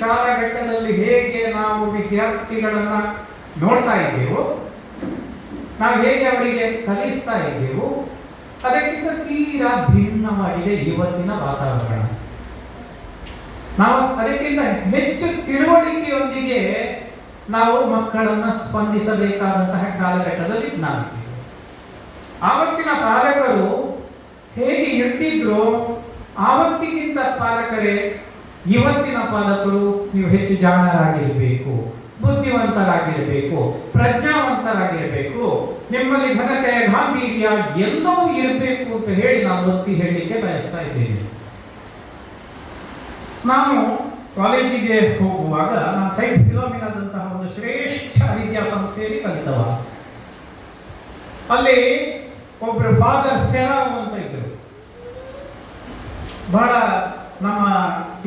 ಕಾಲಘಟ್ಟದಲ್ಲಿ ಹೇಗೆ ನಾವು ವಿದ್ಯಾರ್ಥಿಗಳನ್ನು ನೋಡ್ತಾ ಇದ್ದೇವೋ, ನಾವು ಹೇಗೆ ಅವರಿಗೆ ಕಲಿಸ್ತಾ ಇದ್ದೇವೋ, ಅದಕ್ಕಿಂತ ತೀರಾ ಭಿನ್ನವಾಗಿದೆ ಇವತ್ತಿನ ವಾತಾವರಣ. ನಾವು ಅದಕ್ಕಿಂತ ಹೆಚ್ಚು ತಿಳುವಳಿಕೆಯೊಂದಿಗೆ ನಾವು ಮಕ್ಕಳನ್ನು ಸ್ಪಂದಿಸಬೇಕಾದಂತಹ ಕಾಲಘಟ್ಟದಲ್ಲಿ ನಾವಿದ್ದೇವೆ. ಆವತ್ತಿನ ಪಾಲಕರು ಹೇಗೆ ಇರ್ತಿದ್ರು, ಆವತ್ತಿಗಿಂತ ಪಾಲಕರೇ ಇವತ್ತಿನ ಪಾಲಕರು ನೀವು ಹೆಚ್ಚು ಜಾಣರಾಗಿರಬೇಕು, ಬುದ್ಧಿವಂತರಾಗಿರಬೇಕು, ಪ್ರಜ್ಞಾವಂತರಾಗಿರಬೇಕು, ನಿಮ್ಮಲ್ಲಿ ಘನತೆ ಗಾಂಭೀರ್ಯ ಎಲ್ಲವೂ ಇರಬೇಕು ಅಂತ ಹೇಳಿ ನಾವು ಒತ್ತಿ ಹೇಳಲಿಕ್ಕೆ ಬಯಸ್ತಾ ಇದ್ದೇವೆ. ನಾನು ಕಾಲೇಜಿಗೆ ಹೋಗುವಾಗ ನಾನು ಸೈಂಟ್ ಫಿಲೋಮಿನಾದಂತಹ ಒಂದು ಶ್ರೇಷ್ಠ ವಿದ್ಯಾಸಂಸ್ಥೆಯಲ್ಲಿ ಕಲಿತವ. ಅಲ್ಲಿ ಒಬ್ಬರು ಫಾದರ್ ಸೆರಾವ್ ಅಂತ ಇದ್ದರು. ಬಹಳ ನಮ್ಮ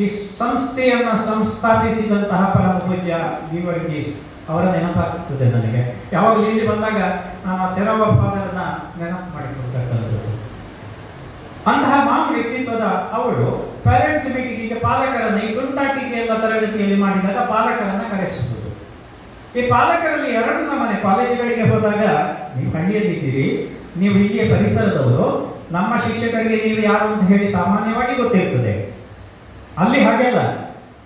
ಈ ಸಂಸ್ಥೆಯನ್ನು ಸಂಸ್ಥಾಪಿಸಿದಂತಹ ಪರಮ ಪೂಜ್ಯ ಗಿವರ್ಗೀಸ್ ಅವರ ನೆನಪಾಗ್ತದೆ ನನಗೆ. ಯಾವಾಗ ಇಲ್ಲಿ ಬಂದಾಗ ನಾನು ಆ ಸೆರಾವ ಫಾದರ್ನ ನೆನಪು ಮಾಡಿಕೊಳ್ತಕ್ಕಂಥದ್ದು. ಅಂತಹ ಮಾನವ ವ್ಯಕ್ತಿತ್ವದ ಅವಳು ಪೇರೆಂಟ್ಸ್ ಮೀಟಿಂಗಿಗೆ ಪಾಲಕರನ್ನು ಈ ತುಂಟಾಟಿಕೆ ಎಲ್ಲ ತರಗತಿಯಲ್ಲಿ ಮಾಡಿದಾಗ ಪಾಲಕರನ್ನು ಕರೆಸುವುದು. ಈ ಪಾಲಕರಲ್ಲಿ ಎರಡು ನಮ್ಮನೆ ಕಾಲೇಜುಗಳಿಗೆ ಹೋದಾಗ, ನೀವು ಹಳ್ಳಿಯಲ್ಲಿದ್ದೀರಿ, ನೀವು ಇಲ್ಲಿಯ ಪರಿಸರದವರು, ನಮ್ಮ ಶಿಕ್ಷಕರಿಗೆ ನೀವು ಯಾರು ಅಂತ ಹೇಳಿ ಸಾಮಾನ್ಯವಾಗಿ ಗೊತ್ತಿರ್ತದೆ. ಅಲ್ಲಿ ಹಾಗೆ ಅಲ್ಲ,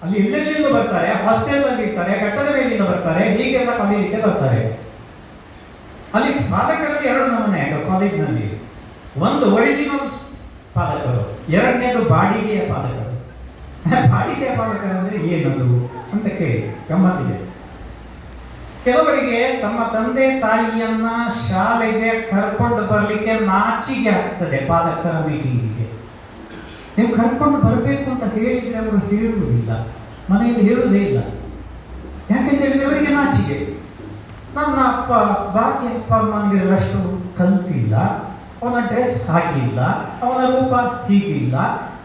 ಅಲ್ಲಿ ಎಲ್ಲೆಲ್ಲಿಂದ ಬರ್ತಾರೆ, ಹಾಸ್ಟೆಲ್ನಲ್ಲಿ ಇರ್ತಾರೆ, ಕಟ್ಟದ ಮೇಲಿಂದ ಬರ್ತಾರೆ, ಹೀಗೆಲ್ಲ ಕಲೀಲಿಕ್ಕೆ ಬರ್ತಾರೆ. ಅಲ್ಲಿ ಪಾಲಕರಲ್ಲಿ ಎರಡು ನಮೂನೆ ಕಾಲೇಜಿನಲ್ಲಿ. ಒಂದು ಒರಿಜಿನಲ್ ಪಾಲಕರು, ಎರಡನೇದು ಬಾಡಿಗೆಯ ಪಾಲಕರು. ಬಾಡಿಗೆಯ ಪಾಲಕರು ಅಂದರೆ ಏನದು ಅಂತ ಕೇಳಿ ಗಮ್ಮತ್ತಿದೆ. ಕೆಲವರಿಗೆ ತಮ್ಮ ತಂದೆ ತಾಯಿಯನ್ನ ಶಾಲೆಗೆ ಕರ್ಕೊಂಡು ಬರಲಿಕ್ಕೆ ನಾಚಿಕೆ ಆಗ್ತದೆ. ಪಾಲಕರ ಮೀಟಿಂಗಿಗೆ ನೀವು ಕರ್ಕೊಂಡು ಬರಬೇಕು ಅಂತ ಹೇಳಿದರೆ ಅವರು ಹೇಳುವುದಿಲ್ಲ, ಮನೆಯಲ್ಲಿ ಹೇಳುವುದೇ ಇಲ್ಲ. ಯಾಕೆಂತ ಹೇಳಿದ್ರೆ ಅವರಿಗೆ ನಾಚಿಕೆ. ನನ್ನ ಅಪ್ಪ ಬಾಕಿ ಅಪ್ಪ ಅಮ್ಮಂದಿರಷ್ಟು ಕಲ್ತಿಲ್ಲ, ಅವನ ಡ್ರೆಸ್ ಹಾಕಿಲ್ಲ, ಅವನ ರೂಪ ಹೀಗಿಲ್ಲ,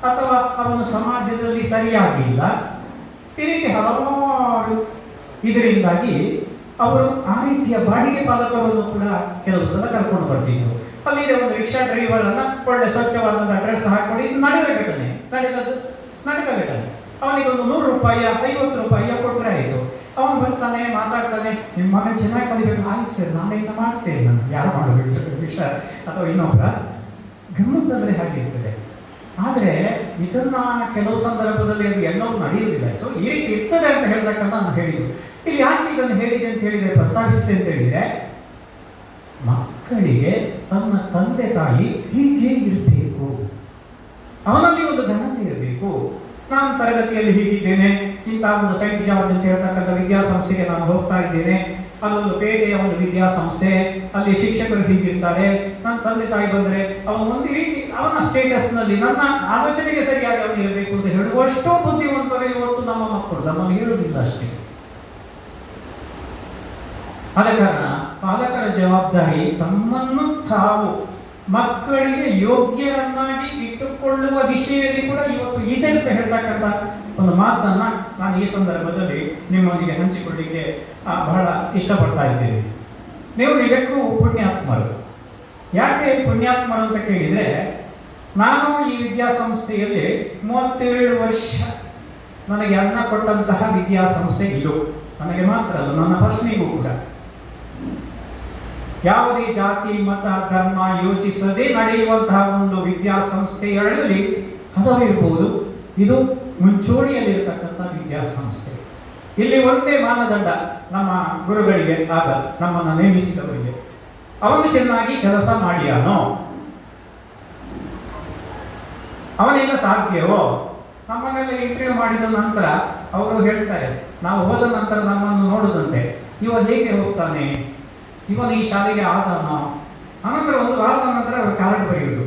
ಅಥವಾ ಅವನು ಸಮಾಜದಲ್ಲಿ ಸರಿಯಾಗಿಲ್ಲ, ಈ ರೀತಿ ಹಲವಾರು ಇದರಿಂದಾಗಿ ಅವರು ಆ ರೀತಿಯ ಬಾಡಿಗೆ ಪಾಲಕರನ್ನು ಕೂಡ ಕೆಲವು ಸಲ ಕರ್ಕೊಂಡು ಬರ್ತಿದ್ರು. ಅಲ್ಲಿದೆ ಒಂದು ರಿಕ್ಷಾ ಡ್ರೈವರನ್ನು ಒಳ್ಳೆ ಸ್ವಚ್ಛವಾದಂಥ ಡ್ರೆಸ್ ಹಾಕೊಂಡು, ಇದು ನಡೆದ ಘಟನೆ, ನಡೆದ ಘಟನೆ. ಅವನಿಗೆ ಒಂದು 100 ರೂಪಾಯಿ 50 ರೂಪಾಯಿ ಕೊಟ್ಟರೆ ಆಯಿತು. ಅವನು ಬರ್ತಾನೆ, ಮಾತಾಡ್ತಾನೆ, ನಿಮ್ಮ ಮಗ ಚೆನ್ನಾಗಿ ಕಲಿಬೇಕು, ಆಯ್ತು ಸರ್ ನಾಳೆಯಿಂದ ಮಾಡ್ತೇನೆ, ನಾನು ಯಾರು ಮಾಡೋದು ರಿಕ್ಷಾ ಅಥವಾ ಇನ್ನೊಬ್ಬರ. ಗಮ್ಮತ್ತಂದರೆ ಹಾಗಿರ್ತದೆ. ಆದರೆ ಇದನ್ನು ಕೆಲವು ಸಂದರ್ಭದಲ್ಲಿ ಅದು ಎಲ್ಲವೂ ನಡೆಯುವುದಿಲ್ಲ. ಸೊ ಈ ರೀತಿ ಇರ್ತದೆ ಅಂತ ಹೇಳ್ತಕ್ಕಂಥ ನಾನು ಹೇಳಿದ್ದು. ಇಲ್ಲಿ ಯಾಕೆ ಇದನ್ನು ಹೇಳಿದೆ ಅಂತ ಹೇಳಿದರೆ, ಪ್ರಸ್ತಾವಿಸಿದೆ ಅಂತ ಹೇಳಿದರೆ, ಮಕ್ಕಳಿಗೆ ತನ್ನ ತಂದೆ ತಾಯಿ ಹೀಗೆ ಇರಬೇಕು, ಅವನಲ್ಲಿ ಒಂದು ಘನತೆ ಇರಬೇಕು. ನಾನು ತರಗತಿಯಲ್ಲಿ ಹೀಗಿದ್ದೇನೆ, ಇಂತಹ ಒಂದು ಸೈಂಟ್ ಜಾರ್ಜ್ ಅಂತ ಹೇಳ್ತಕ್ಕಂಥ ವಿದ್ಯಾಸಂಸ್ಥೆಗೆ ನಾನು ಹೋಗ್ತಾ ಇದ್ದೇನೆ, ಅದೊಂದು ಪೇಟೆಯ ಒಂದು ವಿದ್ಯಾಸಂಸ್ಥೆ, ಅಲ್ಲಿ ಶಿಕ್ಷಕರು ಹೀಗಿರ್ತಾರೆ, ನನ್ನ ತಂದೆ ತಾಯಿ ಬಂದರೆ ಅವನು ಒಂದು ರೀತಿ ಅವನ ಸ್ಟೇಟಸ್ನಲ್ಲಿ ನನ್ನ ಆಲೋಚನೆಗೆ ಸರಿಯಾಗಿ ಅವನು ಇರಬೇಕು ಅಂತ ಹೇಳುವಷ್ಟು ಬುದ್ಧಿವಂತರೇ ಇವತ್ತು ನಮ್ಮ ಮಕ್ಕಳು, ನಮ್ಮನ್ನು ಹೇಳುವುದಿಲ್ಲ ಅಷ್ಟೇ. ಆದ ಕಾರಣ ಪಾಲಕರ ಜವಾಬ್ದಾರಿ ತಮ್ಮನ್ನು ತಾವು ಮಕ್ಕಳಿಗೆ ಯೋಗ್ಯರನ್ನಾಗಿ ಇಟ್ಟುಕೊಳ್ಳುವ ದಿಶೆಯಲ್ಲಿ ಕೂಡ ಇವತ್ತು ಇದೆ ಅಂತ ಹೇಳ್ತಕ್ಕಂಥ ಒಂದು ಮಾತನ್ನ ನಾನು ಈ ಸಂದರ್ಭದಲ್ಲಿ ನಿಮ್ಮೊಂದಿಗೆ ಹಂಚಿಕೊಳ್ಳಿಕ್ಕೆ ಬಹಳ ಇಷ್ಟಪಡ್ತಾ ಇದ್ದೇನೆ. ನೀವು ನಿಜಕ್ಕೂ ಪುಣ್ಯಾತ್ಮರು. ಯಾಕೆ ಪುಣ್ಯಾತ್ಮರು ಅಂತ ಕೇಳಿದರೆ, ನಾನು ಈ ವಿದ್ಯಾಸಂಸ್ಥೆಯಲ್ಲಿ 37 ವರ್ಷ ನನಗೆ ಅನ್ನ ಕೊಟ್ಟಂತಹ ವಿದ್ಯಾಸಂಸ್ಥೆ ಇದು. ನನಗೆ ಮಾತ್ರ ಅಲ್ಲ, ನನ್ನ ಪತ್ನಿಗೂ ಕೂಡ. ಯಾವುದೇ ಜಾತಿ ಮತ ಧರ್ಮ ಯೋಚಿಸದೆ ನಡೆಯುವಂತಹ ಒಂದು ವಿದ್ಯಾಸಂಸ್ಥೆಗಳಲ್ಲಿ ಹದವಿರಬಹುದು. ಇದು ಮುಂಚೂಣಿಯಲ್ಲಿರತಕ್ಕಂಥ ವಿದ್ಯಾಸಂಸ್ಥೆ. ಇಲ್ಲಿ ಒಂದೇ ಮಾನದಂಡ ನಮ್ಮ ಗುರುಗಳಿಗೆ, ಆಗ ನಮ್ಮನ್ನು ನೇಮಿಸಿದವರಿಗೆ, ಅವನು ಚೆನ್ನಾಗಿ ಕೆಲಸ ಮಾಡಿಯಾನೋ, ಅವನಿಂದ ಸಾಧ್ಯವೋ. ನಮ್ಮನ್ನೆಲ್ಲ ಇಂಟರ್ವ್ಯೂ ಮಾಡಿದ ನಂತರ ಅವರು ಹೇಳ್ತಾರೆ, ನಾವು ಹೋದ ನಂತರ ನಮ್ಮನ್ನು ನೋಡುದಂತೆ, ಇವ ಹೇಗೆ ಹೋಗ್ತಾನೆ, ಇವನು ಈ ಶಾಲೆಗೆ ಆದನೋ. ಅನಂತರ ಒಂದು ವಾರದ ನಂತರ ಅವರು ಕಾರ್ಡ್ ಬರೆಯುವುದು,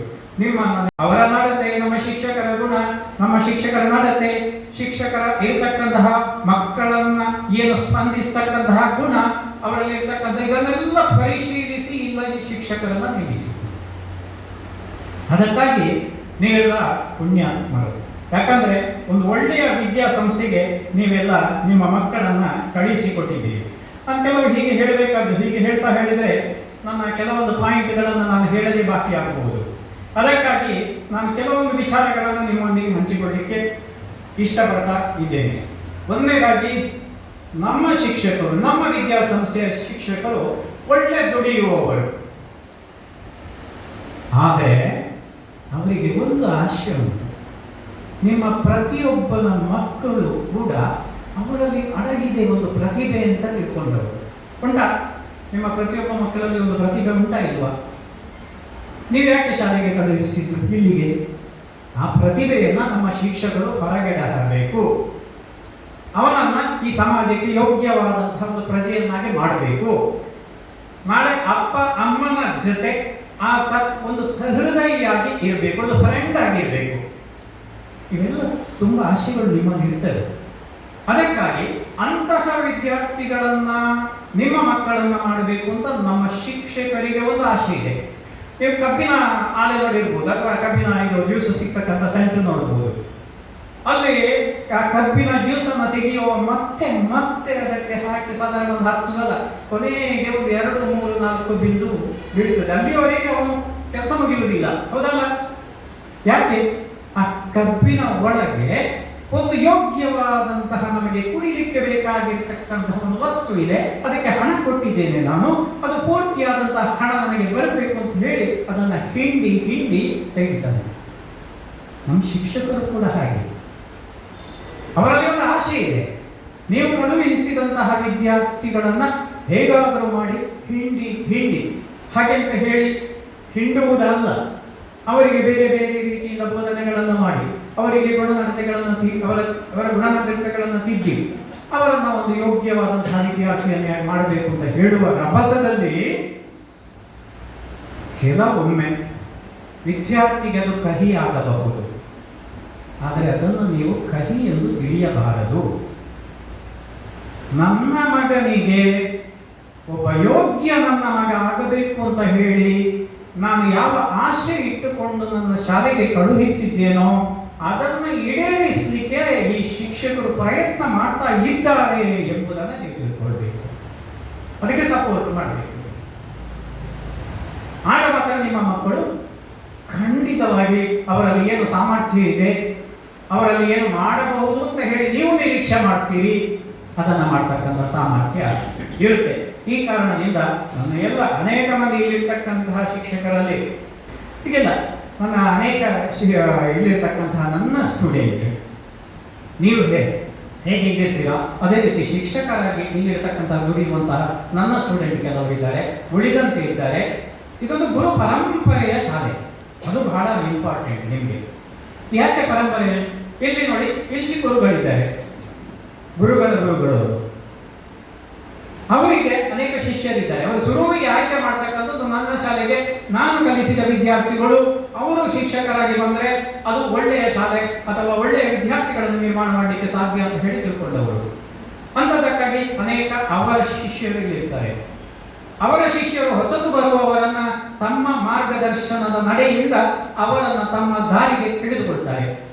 ಅವರ ನಡತೆ, ನಮ್ಮ ಶಿಕ್ಷಕರ ಗುಣ, ನಮ್ಮ ಶಿಕ್ಷಕರ ನಡತೆ, ಶಿಕ್ಷಕರ ಇರತಕ್ಕಂತಹ ಮಕ್ಕಳನ್ನ ಏನು ಸ್ಪಂದಿಸ್ತಕ್ಕಂತಹ ಗುಣ, ಅವರಲ್ಲಿ ಇರ್ತಕ್ಕಂಥ ಇದನ್ನೆಲ್ಲ ಪರಿಶೀಲಿಸಿ ಇಲ್ಲ ಈ ಶಿಕ್ಷಕರನ್ನ ನೇಮಿಸಿ. ಅದಕ್ಕಾಗಿ ನೀವೆಲ್ಲ ಪುಣ್ಯಾತ್ಮರು. ಯಾಕಂದ್ರೆ ಒಂದು ಒಳ್ಳೆಯ ವಿದ್ಯಾಸಂಸ್ಥೆಗೆ ನೀವೆಲ್ಲ ನಿಮ್ಮ ಮಕ್ಕಳನ್ನ ಕಳಿಸಿಕೊಟ್ಟಿದ್ದೀರಿ. ನಾನು ಕೆಲವು ಹೀಗೆ ಹೇಳಬೇಕಾದ್ರೆ, ಹೀಗೆ ಹೇಳ್ತಾ ಹೇಳಿದರೆ ನನ್ನ ಕೆಲವೊಂದು ಪಾಯಿಂಟ್ಗಳನ್ನು ನಾನು ಹೇಳದೆ ಬಾಕಿ ಆಗಬಹುದು. ಅದಕ್ಕಾಗಿ ನಾನು ಕೆಲವೊಂದು ವಿಚಾರಗಳನ್ನು ನಿಮ್ಮೊಂದಿಗೆ ಹಂಚಿಕೊಳ್ಳಲಿಕ್ಕೆ ಇಷ್ಟಪಡ್ತಾ ಇದ್ದೇನೆ. ಒಂದನೇದಾಗಿ ನಮ್ಮ ಶಿಕ್ಷಕರು, ನಮ್ಮ ವಿದ್ಯಾಸಂಸ್ಥೆಯ ಶಿಕ್ಷಕರು ಒಳ್ಳೆ ದುಡಿಯುವವರು. ಆದರೆ ಅವರಿಗೆ ಒಂದು ಆಶೆ ಉಂಟು, ನಿಮ್ಮ ಪ್ರತಿಯೊಬ್ಬನ ಮಕ್ಕಳು ಕೂಡ ಅವರಲ್ಲಿ ಅಡಗಿದೆ ಒಂದು ಪ್ರತಿಭೆ ಅಂತ ತಿಳ್ಕೊಂಡವರು. ಉಂಟಾ? ನಿಮ್ಮ ಪ್ರತಿಯೊಬ್ಬ ಮಕ್ಕಳಲ್ಲಿ ಒಂದು ಪ್ರತಿಭೆ ಉಂಟಾ ಇಲ್ವಾ? ನೀವು ಯಾಕೆ ಶಾಲೆಗೆ ಕಳುಹಿಸಿದ್ರು ಇಲ್ಲಿಗೆ? ಆ ಪ್ರತಿಭೆಯನ್ನು ನಮ್ಮ ಶಿಕ್ಷಕರು ಹೊರಗಡೆ ತರಬೇಕು. ಅವನನ್ನು ಈ ಸಮಾಜಕ್ಕೆ ಯೋಗ್ಯವಾದಂತಹ ಒಂದು ಪ್ರಜೆಯನ್ನಾಗಿ ಮಾಡಬೇಕು. ನಾಳೆ ಅಪ್ಪ ಅಮ್ಮನ ಜೊತೆ ಆತ ಒಂದು ಸಹೃದಯಿಯಾಗಿ ಇರಬೇಕು, ಒಂದು ಫ್ರೆಂಡ್ ಆಗಿರಬೇಕು. ಇವೆಲ್ಲ ತುಂಬ ಆಶೆಗಳು ನಿಮ್ಮಲ್ಲಿ ಇರ್ತವೆ. ಅದಕ್ಕಾಗಿ ಅಂತಹ ವಿದ್ಯಾರ್ಥಿಗಳನ್ನ, ನಿಮ್ಮ ಮಕ್ಕಳನ್ನ ಮಾಡಬೇಕು ಅಂತ ನಮ್ಮ ಶಿಕ್ಷಕರಿಗೆ ಒಂದು ಆಸೆ ಇದೆ. ನೀವು ಕಬ್ಬಿನ ಆಲೆ ನೋಡಿರ್ಬೋದು, ಅಥವಾ ಕಬ್ಬಿನ ಜ್ಯೂಸ್ ಸಿಗ್ತಕ್ಕಂಥ ಸೆಂಟರ್ ನೋಡ್ಬೋದು. ಅಲ್ಲಿ ಆ ಕಬ್ಬಿನ ಜ್ಯೂಸನ್ನು ತೆಗೆಯುವ ಮತ್ತೆ ಮತ್ತೆ ಅದಕ್ಕೆ ಹಾಕಿ ಸಾಧಾರಣ ಒಂದು 10 ಸಲ, ಕೊನೆಗೆ ಒಂದು 2, 3, 4 ಬಿಂದು ಬೀಳ್ತದೆ. ಅಲ್ಲಿಯವರೆಗೆ ಅವನು ಕೆಲಸ ಮುಗಿಯುವುದಿಲ್ಲ, ಹೌದಲ್ಲ? ಯಾಕೆ? ಆ ಕಬ್ಬಿನ ಒಳಗೆ ಒಂದು ಯೋಗ್ಯವಾದಂತಹ ನಮಗೆ ಕುಡಿಲಿಕ್ಕೆ ಬೇಕಾಗಿರ್ತಕ್ಕಂತಹ ಒಂದು ವಸ್ತು ಇದೆ, ಅದಕ್ಕೆ ಹಣ ಕೊಟ್ಟಿದ್ದೇನೆ ನಾನು, ಅದು ಪೂರ್ತಿಯಾದಂತಹ ಹಣ ನನಗೆ ಬರಬೇಕು ಅಂತ ಹೇಳಿ ಅದನ್ನು ಹಿಂಡಿ ಹಿಂಡಿ ತೆಗಿತಾನೆ. ನಮ್ಮ ಶಿಕ್ಷಕರು ಕೂಡ ಹಾಗೆ, ಅವರಲ್ಲಿ ಒಂದು ಆಸೆ ಇದೆ. ನೀವು ಕಳುಹಿಸಿದಂತಹ ವಿದ್ಯಾರ್ಥಿಗಳನ್ನ ಹೇಗಾದರೂ ಮಾಡಿ ಹಿಂಡಿ ಹಿಂಡಿ, ಹಾಗೆ ಅಂತ ಹೇಳಿ ಹಿಂಡುವುದಲ್ಲ, ಅವರಿಗೆ ಬೇರೆ ಬೇರೆ ರೀತಿಯಿಂದ ಬೋಧನೆಗಳನ್ನು ಮಾಡಿ, ಅವರಿಗೆ ಗುಣನಡತೆಗಳನ್ನು ಅವರ ಗುಣನಡತೆಗಳನ್ನು ತಿದ್ದಿ ಅವರನ್ನು ಒಂದು ಯೋಗ್ಯವಾದಂತಹ ವಿದ್ಯಾರ್ಥಿಯನ್ನಾಗಿ ಮಾಡಬೇಕು ಅಂತ ಹೇಳುವ ರಭಸದಲ್ಲಿ ಕೆಲವೊಮ್ಮೆ ವಿದ್ಯಾರ್ಥಿಗೆ ಅದು ಕಹಿ ಆಗಬಹುದು. ಆದರೆ ಅದನ್ನು ನೀವು ಕಹಿ ಎಂದು ತಿಳಿಯಬಾರದು. ನನ್ನ ಮಗನಿಗೆ ಒಬ್ಬ ಯೋಗ್ಯ ನನ್ನ ಮಗ ಆಗಬೇಕು ಅಂತ ಹೇಳಿ ನಾನು ಯಾವ ಆಶೆ ಇಟ್ಟುಕೊಂಡು ನನ್ನ ಶಾಲೆಗೆ ಕಳುಹಿಸಿದ್ದೇನೋ ಅದನ್ನು ಈಡೇರಿಸಲಿಕ್ಕೆ ಈ ಶಿಕ್ಷಕರು ಪ್ರಯತ್ನ ಮಾಡ್ತಾ ಇದ್ದಾರೆ ಎಂಬುದನ್ನು ನೀವು ತಿಳ್ಕೊಳ್ಬೇಕು. ಅದಕ್ಕೆ ಸಪೋರ್ಟ್ ಮಾಡಬೇಕು. ಆಗ ಮಾತ್ರ ನಿಮ್ಮ ಮಕ್ಕಳು ಖಂಡಿತವಾಗಿ ಅವರಲ್ಲಿ ಏನು ಸಾಮರ್ಥ್ಯ ಇದೆ, ಅವರಲ್ಲಿ ಏನು ಮಾಡಬಹುದು ಅಂತ ಹೇಳಿ ನೀವು ನಿರೀಕ್ಷೆ ಮಾಡ್ತೀರಿ, ಅದನ್ನು ಮಾಡ್ತಕ್ಕಂಥ ಸಾಮರ್ಥ್ಯ ಇರುತ್ತೆ. ಈ ಕಾರಣದಿಂದ ನನ್ನ ಎಲ್ಲ ಅನೇಕ ಮಂದಿ ಇಲ್ಲಿರ್ತಕ್ಕಂತಹ ಶಿಕ್ಷಕರಲ್ಲಿ ಹೀಗೆಲ್ಲ ನನ್ನ ಅನೇಕ ಇಲ್ಲಿರ್ತಕ್ಕಂತಹ ನನ್ನ ಸ್ಟೂಡೆಂಟ್, ನೀವು ಹೇಗೆ ಇದ್ದೀರಾ ಅದೇ ರೀತಿ ಶಿಕ್ಷಕರಾಗಿ ಇಲ್ಲಿರ್ತಕ್ಕಂತಹ ದುಡಿಯುವಂತಹ ನನ್ನ ಸ್ಟೂಡೆಂಟ್ ಕೆಲವರು ಇದ್ದಾರೆ, ಉಳಿದಂತೆ ಇದ್ದಾರೆ. ಇದೊಂದು ಗುರು ಪರಂಪರೆಯ ಶಾಲೆ, ಅದು ಬಹಳ ಇಂಪಾರ್ಟೆಂಟ್ ನಿಮಗೆ. ಯಾಕೆ ಪರಂಪರೆ? ಇಲ್ಲಿ ನೋಡಿ, ಇಲ್ಲಿ ಗುರುಗಳಿದ್ದಾರೆ, ಗುರುಗಳು ಅವರಿಗೆ ಅನೇಕ ಶಿಷ್ಯರಿದ್ದಾರೆ. ಅವರು ಶುರುವಿಗೆ ಆಯ್ಕೆ ಮಾಡ್ತಕ್ಕಂಥದ್ದು ನನ್ನ ಶಾಲೆಗೆ ನಾನು ಕಲಿಸಿದ ವಿದ್ಯಾರ್ಥಿಗಳು ಅವರು ಶಿಕ್ಷಕರಾಗಿ ಬಂದರೆ ಅದು ಒಳ್ಳೆಯ ಶಾಲೆ ಅಥವಾ ಒಳ್ಳೆಯ ವಿದ್ಯಾರ್ಥಿಗಳನ್ನು ನಿರ್ಮಾಣ ಮಾಡಲಿಕ್ಕೆ ಸಾಧ್ಯ ಅಂತ ಹೇಳಿ ತಿಳ್ಕೊಂಡವರು. ಅಂಥದಕ್ಕಾಗಿ ಅನೇಕ ಅವರ ಶಿಷ್ಯರು ಇರ್ತಾರೆ. ಅವರ ಶಿಷ್ಯರು ಹೊಸತು ಬರುವವರನ್ನ ತಮ್ಮ ಮಾರ್ಗದರ್ಶನದ ನಡೆಯಿಂದ ಅವರನ್ನು ತಮ್ಮ ದಾರಿಗೆ ತೆಗೆದುಕೊಳ್ತಾರೆ.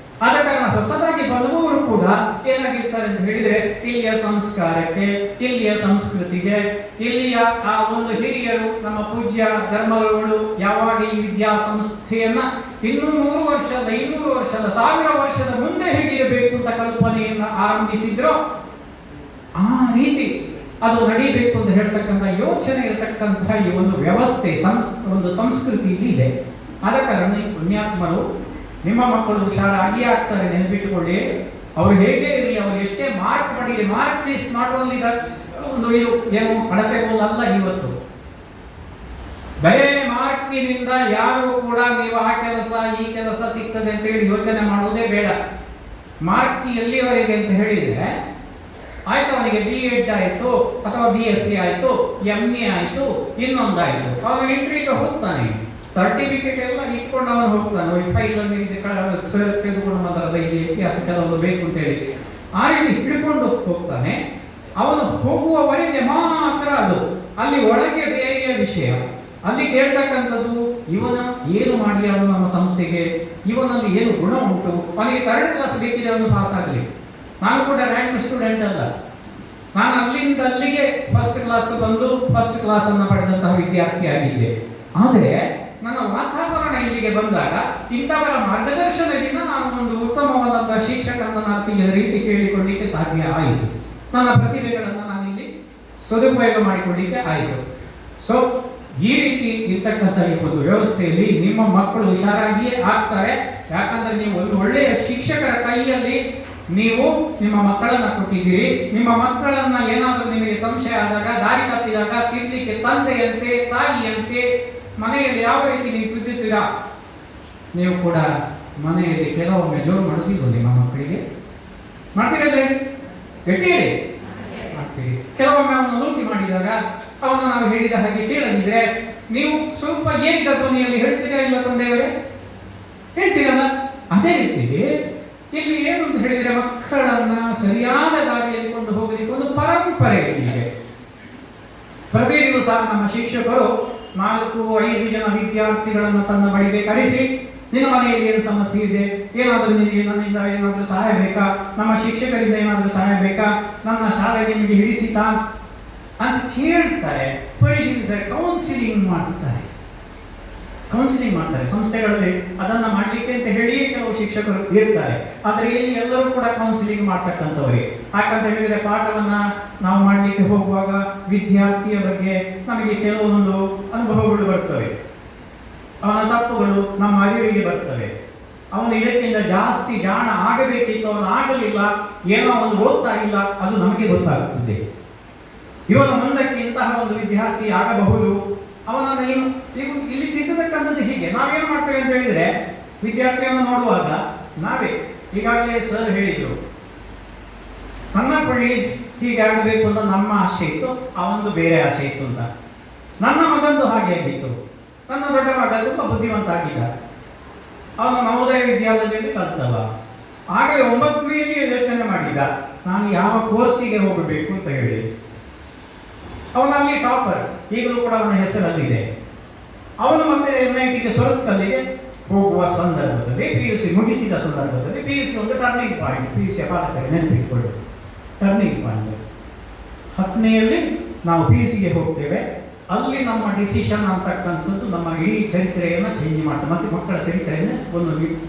ಆದ ಕಾರಣ ಹೊಸದಾಗಿ ಬರುವವರು ಕೂಡ ಏನಾಗಿರ್ತಾರೆ ಅಂತ ಹೇಳಿದ್ರೆ, ಇಲ್ಲಿಯ ಸಂಸ್ಕಾರಕ್ಕೆ, ಇಲ್ಲಿಯ ಸಂಸ್ಕೃತಿಗೆ, ಇಲ್ಲಿಯ ಆ ಒಂದು ಹಿರಿಯರು, ನಮ್ಮ ಪೂಜ್ಯ ಧರ್ಮಗಳು ಯಾವಾಗ ಈ ವಿದ್ಯಾಸಂಸ್ಥೆಯನ್ನ 200 ವರ್ಷದ 500 ವರ್ಷದ 1000 ವರ್ಷದ ಮುಂದೆ ಹೇಗಿರಬೇಕು ಅಂತ ಕಲ್ಪನೆಯನ್ನು ಆರಂಭಿಸಿದ್ರೋ ಆ ರೀತಿ ಅದು ನಡೀಬೇಕು ಅಂತ ಹೇಳ್ತಕ್ಕಂಥ ಯೋಚನೆ ಇರತಕ್ಕಂಥ ಈ ಒಂದು ವ್ಯವಸ್ಥೆ, ಒಂದು ಸಂಸ್ಕೃತಿ ಇದೆ. ಆದ ಕಾರಣ ಈ ಪುಣ್ಯಾತ್ಮರು ನಿಮ್ಮ ಮಕ್ಕಳು ಹುಷಾರಾಗಿ ಆಗ್ತಾರೆ, ನೆನಪಿಟ್ಟುಕೊಳ್ಳಿ. ಅವರು ಹೇಗೆ ಇರಲಿ, ಅವರು ಎಷ್ಟೇ ಮಾರ್ಕ್ ಮಾಡಲಿ, ಮಾರ್ಕ್ ಈಸ್ ನಾಟ್ ಓನ್ಲಿ ಒಂದು ಇದು ಏನು ಅಳತೆಗೋಲಲ್ಲ. ಇವತ್ತು ಬರೇ ಮಾರ್ಕಿನಿಂದ ಯಾರು ಕೂಡ ನೀವು ಆ ಕೆಲಸ ಈ ಕೆಲಸ ಸಿಗ್ತದೆ ಅಂತ ಹೇಳಿ ಯೋಚನೆ ಮಾಡುವುದೇ ಬೇಡ. ಮಾರ್ಕ್ ಎಲ್ಲಿವರೆಗೆ ಅಂತ ಹೇಳಿದ್ರೆ, ಆಯ್ತು ಅವನಿಗೆ BEd ಆಯಿತು ಅಥವಾ BSc ಆಯಿತು, MA ಆಯಿತು, ಇನ್ನೊಂದಾಯಿತು, ಅವನು ಎಂಟ್ರಿಗೆ ಹೋಗ್ತಾನೆ, ಸರ್ಟಿಫಿಕೇಟ್ ಎಲ್ಲ ಇಟ್ಕೊಂಡು ಅವನು ಹೋಗ್ತಾನೆ. ಫೈಲ್ ತೆಗೆದುಕೊಂಡು ಮಾತಾಡೋದ ಇಲ್ಲಿ ಇತಿಹಾಸ ಕೆಲವೊಂದು ಬೇಕು ಅಂತ ಹೇಳಿ ಆ ರೀತಿ ಹಿಡ್ಕೊಂಡು ಹೋಗ್ತಾನೆ. ಅವನು ಹೋಗುವವರೆಗೆ ಮಾತ್ರ ಅದು, ಅಲ್ಲಿ ಒಳಗೆ ಬೇರೆಯ ವಿಷಯ. ಅಲ್ಲಿ ಕೇಳ್ತಕ್ಕಂಥದ್ದು ಇವನ ಏನು ಮಾಡಲಿ, ಅವನು ನಮ್ಮ ಸಂಸ್ಥೆಗೆ ಇವನಲ್ಲಿ ಏನು ಗುಣ ಉಂಟು, ಅವನಿಗೆ 3rd ಕ್ಲಾಸ್ ಬೇಕಿದೆ ಅವನು ಪಾಸ್ ಆಗಲಿ. ನಾನು ಕೂಡ ರ್ಯಾಂಕ್ ಸ್ಟೂಡೆಂಟ್ ಅಲ್ಲ, ನಾನು ಅಲ್ಲಿಂದ ಅಲ್ಲಿಗೆ ಫಸ್ಟ್ ಕ್ಲಾಸ್ ಬಂದು ಫಸ್ಟ್ ಕ್ಲಾಸನ್ನು ಪಡೆದಂತಹ ವಿದ್ಯಾರ್ಥಿ ಆಗಿದ್ದೆ. ಆದರೆ ನನ್ನ ವಾತಾವರಣ ಇಲ್ಲಿಗೆ ಬಂದಾಗ ಇಂಥವರ ಮಾರ್ಗದರ್ಶನದಿಂದ ನಾನು ಒಂದು ಉತ್ತಮವಾದಂತಹ ಶಿಕ್ಷಕರನ್ನು ನಾನು ಈ ರೀತಿ ಕೇಳಿಕೊಳ್ಳಿಕ್ಕೆ ಸಾಧ್ಯ ಆಯಿತು. ನನ್ನ ಪ್ರತಿಭೆಗಳನ್ನು ನಾನಿಲ್ಲಿ ಸದುಪಯೋಗ ಮಾಡಿಕೊಳ್ಳಿಕ್ಕೆ ಆಯಿತು. ಸೊ ಈ ರೀತಿ ಇರ್ತಕ್ಕಂಥ ಈ ಒಂದು ವ್ಯವಸ್ಥೆಯಲ್ಲಿ ನಿಮ್ಮ ಮಕ್ಕಳು ಹುಷಾರಾಗಿಯೇ ಆಗ್ತಾರೆ. ಯಾಕಂದ್ರೆ ನೀವು ಒಂದು ಒಳ್ಳೆಯ ಶಿಕ್ಷಕರ ಕೈಯಲ್ಲಿ ನೀವು ನಿಮ್ಮ ಮಕ್ಕಳನ್ನ ಕೊಟ್ಟಿದ್ದೀರಿ. ನಿಮ್ಮ ಮಕ್ಕಳನ್ನ ಏನಾದರೂ ನಿಮಗೆ ಸಂಶಯ ಆದಾಗ, ದಾರಿ ತಪ್ಪಿದಾಗ ತಿರ್ಲಿಕ್ಕೆ ತಂದೆಯಂತೆ ತಾಯಿಯಂತೆ ಮನೆಯಲ್ಲಿ ಯಾವ ರೀತಿ ನೀವು ಸುದ್ದಿದ್ದೀರಾ, ನೀವು ಕೂಡ ಮನೆಯಲ್ಲಿ ಕೆಲವೊಮ್ಮೆ ಜೋರು ಮಾಡುವುದಿಲ್ಲ ನಿಮ್ಮ ಮಕ್ಕಳಿಗೆ. ಮಾಡ್ತೀರಲ್ಲ, ಗಟ್ಟಿ ಹೇಳಿ ಮಾಡ್ತೀರಿ. ಕೆಲವೊಮ್ಮೆ ಅವನು ಲೂಟಿ ಮಾಡಿದಾಗ ಅವನು ನಾವು ಹೇಳಿದ ಹಾಗೆ ಕೇಳದಿದ್ರೆ ನೀವು ಸ್ವಲ್ಪ ಏರಿದ ಧ್ವನಿಯಲ್ಲಿ ಹೇಳ್ತೀರಾ ಇಲ್ಲ ತಂದೆಯವರೇ? ಹೇಳ್ತೀರಲ್ಲ. ಅದೇ ರೀತಿ ಇಲ್ಲಿ ಏನು ಅಂತ ಹೇಳಿದ್ರೆ ಮಕ್ಕಳನ್ನ ಸರಿಯಾದ ದಾರಿಯಲ್ಲಿ ಕೊಂಡು ಹೋಗಲಿಕ್ಕೆ ಒಂದು ಪರಂಪರೆ ಇದೆ. ಪ್ರತಿ ದಿವಸ ನಮ್ಮ ಶಿಕ್ಷಕರು 4-5 ಜನ ವಿದ್ಯಾರ್ಥಿಗಳನ್ನು ತನ್ನ ಬಳಿಗೆ ಕರೆಸಿ, ನಿನ್ನ ಮನೆಯಲ್ಲಿ ಏನು ಸಮಸ್ಯೆ ಇದೆ, ಏನಾದರೂ ನಿನಗೆ ನನ್ನಿಂದ ಏನಾದರೂ ಸಹಾಯ ಬೇಕಾ, ನಮ್ಮ ಶಿಕ್ಷಕರಿಂದ ಏನಾದರೂ ಸಹಾಯ ಬೇಕಾ, ನನ್ನ ಶಾಲೆಗೆ ನಿಮಗೆ ಹಿಡಿಸಿತಾ ಅಂತ ಕೇಳ್ತಾರೆ, ಪರಿಶೀಲಿಸ್ತಾರೆ, ಕೌನ್ಸಿಲಿಂಗ್ ಮಾಡ್ತಾರೆ. ಸಂಸ್ಥೆಗಳಲ್ಲಿ ಅದನ್ನ ಮಾಡಲಿಕ್ಕೆ ಅಂತ ಹೇಳಿಯೇ ಕೆಲವು ಶಿಕ್ಷಕರು ಇರ್ತಾರೆ. ಆದರೆ ಇಲ್ಲಿ ಎಲ್ಲರೂ ಕೂಡ ಕೌನ್ಸಿಲಿಂಗ್ ಮಾಡ್ತಕ್ಕಂಥವ್ರಿಗೆ. ಯಾಕಂತ ಹೇಳಿದ್ರೆ ಪಾಠವನ್ನ ನಾವು ಮಾಡಲಿಕ್ಕೆ ಹೋಗುವಾಗ ವಿದ್ಯಾರ್ಥಿಯ ಬಗ್ಗೆ ನಮಗೆ ಕೆಲವೊಂದು ಅನುಭವಗಳು ಬರ್ತವೆ, ಅವನ ತಪ್ಪುಗಳು ನಮ್ಮ ಅರಿವಿಗೆ ಬರ್ತವೆ. ಅವನು ಇದಕ್ಕಿಂತ ಜಾಸ್ತಿ ಜಾಣ ಆಗಬೇಕಿತ್ತು, ಅವನು ಆಗಲಿಲ್ಲ, ಏನೋ ಒಂದು ಓದ್ತಾ ಇಲ್ಲ, ಅದು ನಮಗೆ ಗೊತ್ತಾಗುತ್ತದೆ. ಇವನು ಮುಂದಕ್ಕೆ ಇಂತಹ ಒಂದು ವಿದ್ಯಾರ್ಥಿ ಆಗಬಹುದು. ಅವನನ್ನು ಇಲ್ಲಿ ತಿದ್ದತಕ್ಕಂಥದ್ದು ಹೀಗೆ ನಾವೇನು ಮಾಡ್ತೇವೆ ಅಂತ ಹೇಳಿದ್ರೆ, ವಿದ್ಯಾರ್ಥಿಯನ್ನು ನೋಡುವಾಗ ನಾವೇ ಈಗಾಗಲೇ ಸರ್ ಹೇಳಿದ್ರು, ನನ್ನ ಪಳ್ಳಿ ಹೀಗಾಗಬೇಕು ಅಂತ ನಮ್ಮ ಆಸೆ ಇತ್ತು, ಅವನದು ಬೇರೆ ಆಸೆ ಇತ್ತು ಅಂತ. ನನ್ನ ಮಗಂದು ಹಾಗೆ ಆಗಿತ್ತು. ನನ್ನ ದೊಡ್ಡ ಮಗ ತುಂಬ ಬುದ್ಧಿವಂತ ಆಗಿದ್ದ, ಅವನು ನವೋದಯ ವಿದ್ಯಾಲಯದಲ್ಲಿ ಕಲ್ತವ. ಆಗಲೇ 9ನೇ ಯೋಚನೆ ಮಾಡಿದ, ನಾನು ಯಾವ ಕೋರ್ಸಿಗೆ ಹೋಗಬೇಕು ಅಂತ ಹೇಳಿ. ಅವನಲ್ಲಿ ಟಾಪರ್, ಈಗಲೂ ಕೂಡ ಅವನ ಹೆಸರಲ್ಲಿದೆ. ಅವನು ಮತ್ತೆ NITಗೆ ಸುರತ್ಕಲ್ಲಿಗೆ ಹೋಗುವ ಸಂದರ್ಭದಲ್ಲಿ, PUC ಮುಗಿಸಿದ ಸಂದರ್ಭದಲ್ಲಿ, PUC ಒಂದು ಟರ್ನಿಂಗ್ ಪಾಯಿಂಟ್, PUC ಪಾಲಕರಿಗೆ ನೆನಪಿಟ್ಕೊಳ್ಳಿ, ಟರ್ನಿಂಗ್ ಪಾಯಿಂಟ್. 10ನೇಯಲ್ಲಿ ನಾವು PUCಗೆ ಹೋಗ್ತೇವೆ. ಅಲ್ಲಿ ನಮ್ಮ ಡಿಸಿಷನ್ ಅಂತಕ್ಕಂಥದ್ದು ನಮ್ಮ ಇಡೀ ಚರಿತ್ರೆಯನ್ನು ಚೇಂಜ್ ಮಾಡ್ತದೆ, ಮತ್ತು ಮಕ್ಕಳ ಚರಿತ್ರೆಯನ್ನು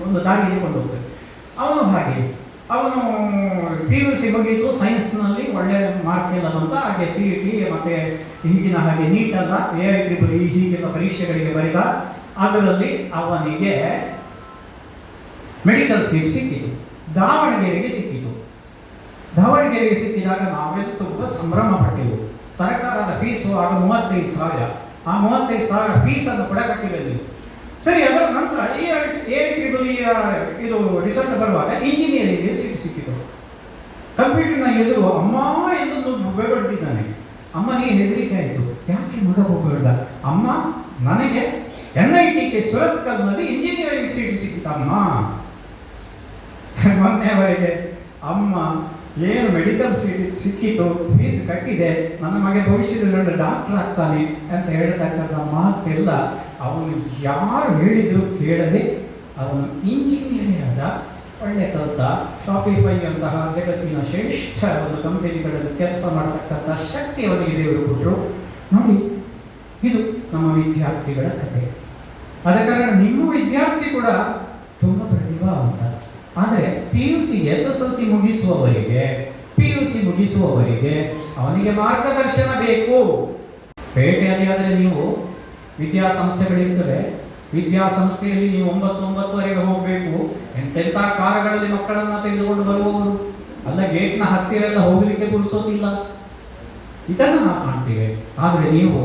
ಒಂದು ದಾರಿಯಲ್ಲಿ ಕೊಂಡು ಹೋಗ್ತದೆ. ಅವನು ಹಾಗೆ, ಅವನು PUC ಮುಗಿದು ಸೈನ್ಸ್ನಲ್ಲಿ ಒಳ್ಳೆಯ ಮಾರ್ಕ್ ಎಲ್ಲ ಬಂತ. ಹಾಗೆ CET ಮತ್ತು ಈಗಿನ ಹಾಗೆ ನೀಟ್ ಅಲ್ಲ, AIEEE ಹೀಗಿನ ಪರೀಕ್ಷೆಗಳಿಗೆ ಬರೆದ. ಅದರಲ್ಲಿ ಅವನಿಗೆ ಮೆಡಿಕಲ್ ಸೀಟ್ ಸಿಕ್ಕಿತು, ದಾವಣಗೆರೆಗೆ ಸಿಕ್ಕಿತು. ದಾವಣಗೆರೆಗೆ ಸಿಕ್ಕಿದಾಗ ನಾವೆಲ್ಲ ತುಂಬ ಸಂಭ್ರಮ ಪಟ್ಟೆವು. ಸರ್ಕಾರದ ಫೀಸು ಆಗ 35,000. ಆ 35,000 ಫೀಸನ್ನು ಕೂಡ ಕಟ್ಟಿ ಬಂದೆವು. ಸರಿ, ಅದರ ನಂತರ AIEEE ಇದು ರಿಸಲ್ಟ್ ಬರುವಾಗ ಇಂಜಿನಿಯರಿಂಗ್ಗೆ ಸೀಟ್ ಸಿಕ್ಕಿತು. ಕಂಪ್ಯೂಟರ್ನ ಎದುರು ಅಮ್ಮ ಎಂದು ಬೆಳೆದಿದ್ದಾನೆ. ಅಮ್ಮನಿಗೆ ಹೆದರಿಕೆ ಆಯಿತು, ಯಾಕೆ ಮಗ ಹೋಗಬೇಡ ಅಮ್ಮ, ನನಗೆ NITಗೆ ಸುರತ್ಕಲ್ನಲ್ಲಿ ಇಂಜಿನಿಯರಿಂಗ್ ಸೀಟ್ ಸಿಕ್ಕಿತಮ್ಮ. ಮೊನ್ನೆವರೆಗೆ ಅಮ್ಮ ಏನು ಮೆಡಿಕಲ್ ಸೀಟ್ ಸಿಕ್ಕಿತು, ಫೀಸ್ ಕಟ್ಟಿದೆ, ನನ್ನ ಮಗ ಭವಿಷ್ಯದಲ್ಲಿ ಡಾಕ್ಟರ್ ಆಗ್ತಾನೆ ಅಂತ ಹೇಳ್ತಕ್ಕಂಥ ಮಾತೆಲ್ಲ ಅವನು ಯಾರು ಹೇಳಿದ್ರು ಕೇಳದೆ ಅವನು ಇಂಜಿನಿಯರೇ ಆದ, ಒಳ್ಳೆ ಕಲಿತ. ಶಾಪಿಫೈ ಅಂತಹ ಜಗತ್ತಿನ ಶ್ರೇಷ್ಠ ಒಂದು ಕಂಪನಿಗಳಲ್ಲಿ ಕೆಲಸ ಮಾಡತಕ್ಕಂಥ ಶಕ್ತಿ ಅವನಿಗೆ ದೇವರು ಕೊಟ್ಟರು. ನೋಡಿ, ಇದು ನಮ್ಮ ವಿದ್ಯಾರ್ಥಿಗಳ ಕಥೆ. ಆದ ಕಾರಣ ನಿಮ್ಮ ವಿದ್ಯಾರ್ಥಿ ಕೂಡ ತುಂಬ ಪ್ರತಿಭಾವಂತ. ಆದರೆ PUC SSLC ಮುಗಿಸುವವರಿಗೆ ಅವನಿಗೆ ಮಾರ್ಗದರ್ಶನ ಬೇಕು. ಪೇಟೆಯಲ್ಲಿ ಆದರೆ ನೀವು ವಿದ್ಯಾಸಂಸ್ಥೆಗಳಿರ್ತವೆ, ವಿದ್ಯಾಸಂಸ್ಥೆಯಲ್ಲಿ ನೀವು 9-9ವರೆಗೆ ಹೋಗಬೇಕು. ಎಂತೆಂಥ ಕಾರುಗಳಲ್ಲಿ ಮಕ್ಕಳನ್ನು ತೆಗೆದುಕೊಂಡು ಬರುವವರು ಅಲ್ಲ, ಗೇಟ್ನ ಹತ್ತಿರ ಎಲ್ಲ ಹೋಗಲಿಕ್ಕೆ ಪುರುಸೋದಿಲ್ಲ. ಇದನ್ನು ನಾವು ಕಾಣ್ತೇವೆ. ಆದರೆ ನೀವು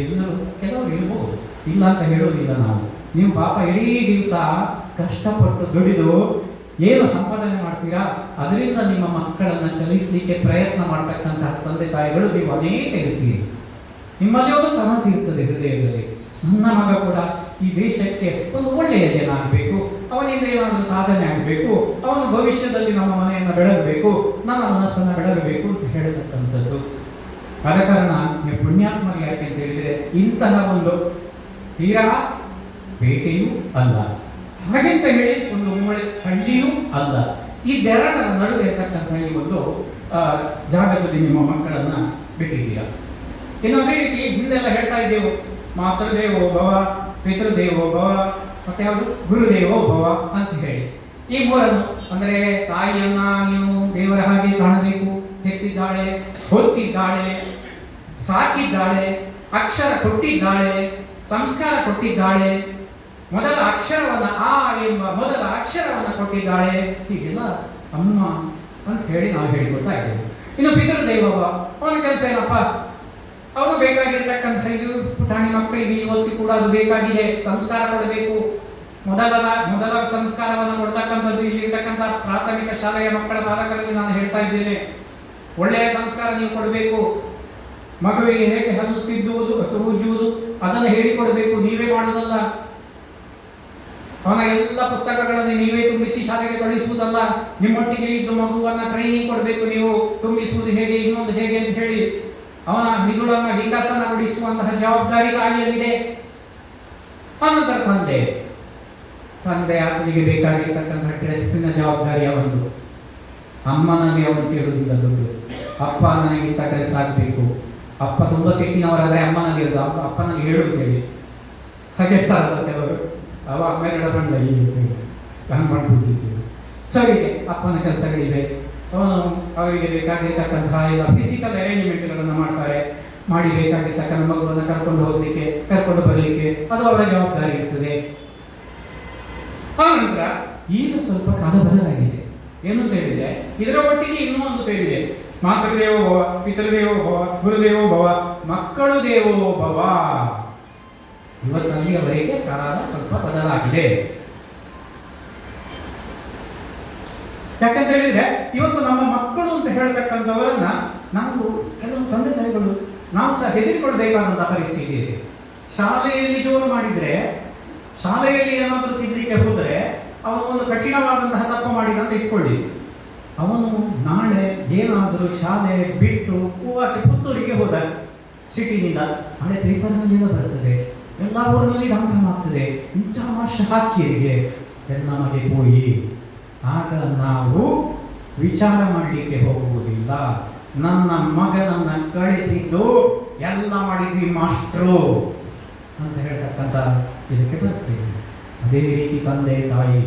ಎಲ್ಲರೂ ಕೆಲವರು ಇರ್ಬೋದು, ಇಲ್ಲ ಅಂತ ಹೇಳೋದಿಲ್ಲ ನಾವು. ನೀವು ಪಾಪ ಇಡೀ ದಿವಸ ಕಷ್ಟಪಟ್ಟು ದುಡಿದು ಏನು ಸಂಪಾದನೆ ಮಾಡ್ತೀರಾ, ಅದರಿಂದ ನಿಮ್ಮ ಮಕ್ಕಳನ್ನು ಕಲಿಸಲಿಕ್ಕೆ ಪ್ರಯತ್ನ ಮಾಡ್ತಕ್ಕಂತಹ ತಂದೆ ತಾಯಿಗಳು ನೀವು ಅನೇಕ ಇರ್ತೀರಿ. ನಿಮ್ಮಲ್ಲಿ ಒಂದು ಕನಸು ಇರ್ತದೆ ಹೃದಯದಲ್ಲಿ, ನನ್ನ ಮಗ ಕೂಡ ಈ ದೇಶಕ್ಕೆ ಒಂದು ಒಳ್ಳೆಯ ಜನ ಆಗಬೇಕು, ಅವನಿಂದ ಏನಾದರೂ ಸಾಧನೆ ಆಗಬೇಕು, ಅವನು ಭವಿಷ್ಯದಲ್ಲಿ ನಮ್ಮ ಮನೆಯನ್ನು ಬೆಳಗಬೇಕು, ನನ್ನ ಮನಸ್ಸನ್ನು ಬೆಳಗಬೇಕು ಅಂತ ಹೇಳತಕ್ಕಂಥದ್ದು. ಆದ ಕಾರಣ ನೀವು ಪುಣ್ಯಾತ್ಮರಿಗೆ ಯಾಕೆ ಅಂತ ಹೇಳಿದರೆ, ಇಂತಹ ಒಂದು ತೀರಾ ಪೇಟೆಯೂ ಅಲ್ಲ, ಹಾಗೆಂತ ಹೇಳಿ ಒಂದು ಹಳ್ಳಿಯೂ ಅಲ್ಲ, ಈ ಬೆರಡರ ನಡುವೆ ಇರ್ತಕ್ಕಂಥ ಈ ಒಂದು ಜಾಗದಲ್ಲಿ ನಿಮ್ಮ ಮಕ್ಕಳನ್ನು ಬಿಟ್ಟಿದ್ದೀರಾ. ಇನ್ನು ಅದೇ ರೀತಿ ಹಿಂದೆಲ್ಲ ಹೇಳ್ತಾ ಇದ್ದೆವು, ಮಾತೃದೇವೋ ಭವ, ಪಿತೃದೇವೋ ಭವ, ಮತ್ತೆ ಯಾವುದು ಗುರುದೇವೋ ಭವ ಅಂತ ಹೇಳಿ. ಈ ಮೂರನ್ನು ಅಂದರೆ ತಾಯಿಯನ್ನ ನೀನು ದೇವರ ಹಾಗೆ ಕಾಣಬೇಕು, ಹೆತ್ತಿದ್ದಾಳೆ, ಹೊತ್ತಿದ್ದಾಳೆ, ಸಾಕಿದ್ದಾಳೆ, ಅಕ್ಷರ ಕೊಟ್ಟಿದ್ದಾಳೆ, ಸಂಸ್ಕಾರ ಕೊಟ್ಟಿದ್ದಾಳೆ, ಮೊದಲ ಅಕ್ಷರವನ್ನ ಆ ಎಂಬ ಮೊದಲ ಅಕ್ಷರವನ್ನ ಕೊಟ್ಟಿದ್ದಾಳೆ, ಹೀಗೆಲ್ಲ ಅಮ್ಮ ಅಂತ ಹೇಳಿ ನಾವು ಹೇಳಿಕೊಡ್ತಾ ಇದ್ದೇವೆ. ಇನ್ನು ಪಿತೃದೇವವ, ಅವನ ಕೆಲಸ ಏನಪ್ಪ, ಅವನು ಬೇಕಾಗಿರ್ತಕ್ಕಂಥ ಇದು ಪುಟಾಣಿ ಮಕ್ಕಳಿಗೆ ಇವತ್ತು ಕೂಡ ಅದು ಬೇಕಾಗಿದೆ, ಸಂಸ್ಕಾರ ಕೊಡಬೇಕು. ಮೊದಲ ಸಂಸ್ಕಾರವನ್ನು ಕೊಡ್ತಕ್ಕಂಥದ್ದು ಇಲ್ಲಿರ್ತಕ್ಕಂಥ ಪ್ರಾಥಮಿಕ ಶಾಲೆಯ ಮಕ್ಕಳ ಬಾಲಕರಲ್ಲಿ ನಾನು ಹೇಳ್ತಾ ಇದ್ದೇನೆ. ಒಳ್ಳೆಯ ಸಂಸ್ಕಾರ ನೀವು ಕೊಡಬೇಕು. ಮಗುವಿಗೆ ಹೇಗೆ ಹಲ್ಲು ತಿದ್ದುವುದು, ಉಜ್ಜುವುದು ಅದನ್ನು ಹೇಳಿಕೊಡಬೇಕು, ನೀವೇ ಮಾಡುವುದಲ್ಲ. ಅವನ ಎಲ್ಲ ಪುಸ್ತಕಗಳನ್ನು ನೀವೇ ತುಂಬಿಸಿ ಶಾಲೆಗೆ ಕಳಿಸುವುದಲ್ಲ, ನಿಮ್ಮೊಟ್ಟಿಗೆ ಇದ್ದು ಮಗುವನ್ನ ಟ್ರೈನಿಂಗ್ ಕೊಡಬೇಕು. ನೀವು ತುಂಬಿಸುವುದು ಹೇಗೆ, ಇನ್ನೊಂದು ಹೇಗೆ ಅಂತ ಹೇಳಿ ಅವನ ಮಿದುಳನ್ನ ವಿಕಾಸನಗೊಳಿಸುವಂತಹ ಜವಾಬ್ದಾರಿ ತಾಯಿಯಲ್ಲಿದೆ. ಅನಂತರ ತಂದೆ ಆತನಿಗೆ ಬೇಕಾಗಿರ್ತಕ್ಕಂಥ ಡ್ರೆಸ್ಸಿನ ಜವಾಬ್ದಾರಿ ಅವನು. ಅಮ್ಮ ನನಗೆ ಅವನು ಕೇಳುವುದಿಲ್ಲ ದುಡ್ಡು, ಅಪ್ಪ ನನಗಿಂತ ಡ್ರೆಸ್ ಆಗಬೇಕು. ಅಪ್ಪ ತುಂಬ ಸಿಟ್ಟಿನವರಾದರೆ ಅಮ್ಮ ನನಗೆ ಅಪ್ಪ ನನಗೆ ಹೇಳುತ್ತೇವೆ, ಹಾಗೆ ಸಾಲದ ಕೆಲವರು ಅವ ಅಮ್ಮೆರಡ ಬಂಡ ಹೀಗಿರ್ತೇವೆ ಹಂಗೆ ಮಾಡ್ಬಿಡ್ತಿದ್ದೇವೆ. ಸರಿ, ಅಪ್ಪನ ಕೆಲಸಗಳಿವೆ. ಅವನು ಅವರಿಗೆ ಬೇಕಾಗಿರ್ತಕ್ಕಂತಹ ಎಲ್ಲ ಫಿಸಿಕಲ್ ಅರೇಂಜ್ಮೆಂಟ್ಗಳನ್ನು ಮಾಡ್ತಾರೆ. ಮಾಡಿ ಬೇಕಾಗಿರ್ತಕ್ಕಂಥ ಮಗುವನ್ನು ಕರ್ಕೊಂಡು ಹೋಗ್ಲಿಕ್ಕೆ, ಕರ್ಕೊಂಡು ಬರಲಿಕ್ಕೆ ಅದು ಅವರ ಜವಾಬ್ದಾರಿ ಇರ್ತದೆ. ಆನಂತರ ಈಗ ಸ್ವಲ್ಪ ಕಾಲ ಬದಲಾಗಿದೆ. ಏನು ಅಂತ ಹೇಳಿದ್ರೆ, ಇದರ ಒಟ್ಟಿಗೆ ಇನ್ನೂ ಒಂದು ಸೇರಿದೆ. ಮಾತೃದೇವೋ ಭವ, ಪಿತೃದೇವೋ ಭವ, ಗುರುದೇವೋ ಭವ, ಮಕ್ಕಳು ದೇವೋ ಭವ. ಇವತ್ತಲ್ಲಿಯವರೆಗೆ ಕಾಲ ಸ್ವಲ್ಪ ಬದಲಾಗಿದೆ. ಯಾಕಂತ ಹೇಳಿದ್ರೆ ಇವತ್ತು ನಮ್ಮ ಮಕ್ಕಳು ಅಂತ ಹೇಳ್ತಕ್ಕಂಥವರನ್ನ ನಾವು ಕೆಲವು ತಂದೆ ತಾಯಿಗಳು ನಾವು ಸಹ ಹೆದರಿಕೊಳ್ಬೇಕಾದಂತಹ ಪರಿಸ್ಥಿತಿ ಇದೆ. ಶಾಲೆಯಲ್ಲಿ ಜೋರು ಮಾಡಿದ್ರೆ, ಶಾಲೆಯಲ್ಲಿ ಏನಾದರೂ ತಿದ್ದಲಿಕ್ಕೆ ಹೋದರೆ ಅವನು ಒಂದು ಕಠಿಣವಾದಂತಹ ತಪ್ಪು ಮಾಡಿದ ಅಂತ ಇಟ್ಕೊಳ್ಳಿ. ಅವನು ನಾಳೆ ಏನಾದರೂ ಶಾಲೆ ಬಿಟ್ಟು ಪುತ್ತೂರಿಗೆ ಹೋದ ಸಿಟಿನಿಂದ, ನಾಳೆ ಪೇಪರ್ನಲ್ಲೆಲ್ಲ ಬರ್ತದೆ, ಎಲ್ಲ ಊರಿನಲ್ಲಿ ಡಾಕ್ಟರ್ ಆಗ್ತದೆ, ಇಂಥ ಮಾಸ್ಟರ್ ಹಾಕಿಯರಿಗೆ ಎಲ್ಲ ನಮಗೆ ಹೋಗಿ. ಆಗ ನಾವು ವಿಚಾರ ಮಾಡಲಿಕ್ಕೆ ಹೋಗುವುದಿಲ್ಲ. ನನ್ನ ಮಗನನ್ನು ಕಳಿಸಿದ್ದು ಎಲ್ಲ ಮಾಡಿದ್ವಿ ಮಾಸ್ಟ್ರು ಅಂತ ಹೇಳ್ತಕ್ಕಂಥ ಇದಕ್ಕೆ ಬರ್ತೇವೆ. ಅದೇ ರೀತಿ ತಂದೆ ತಾಯಿ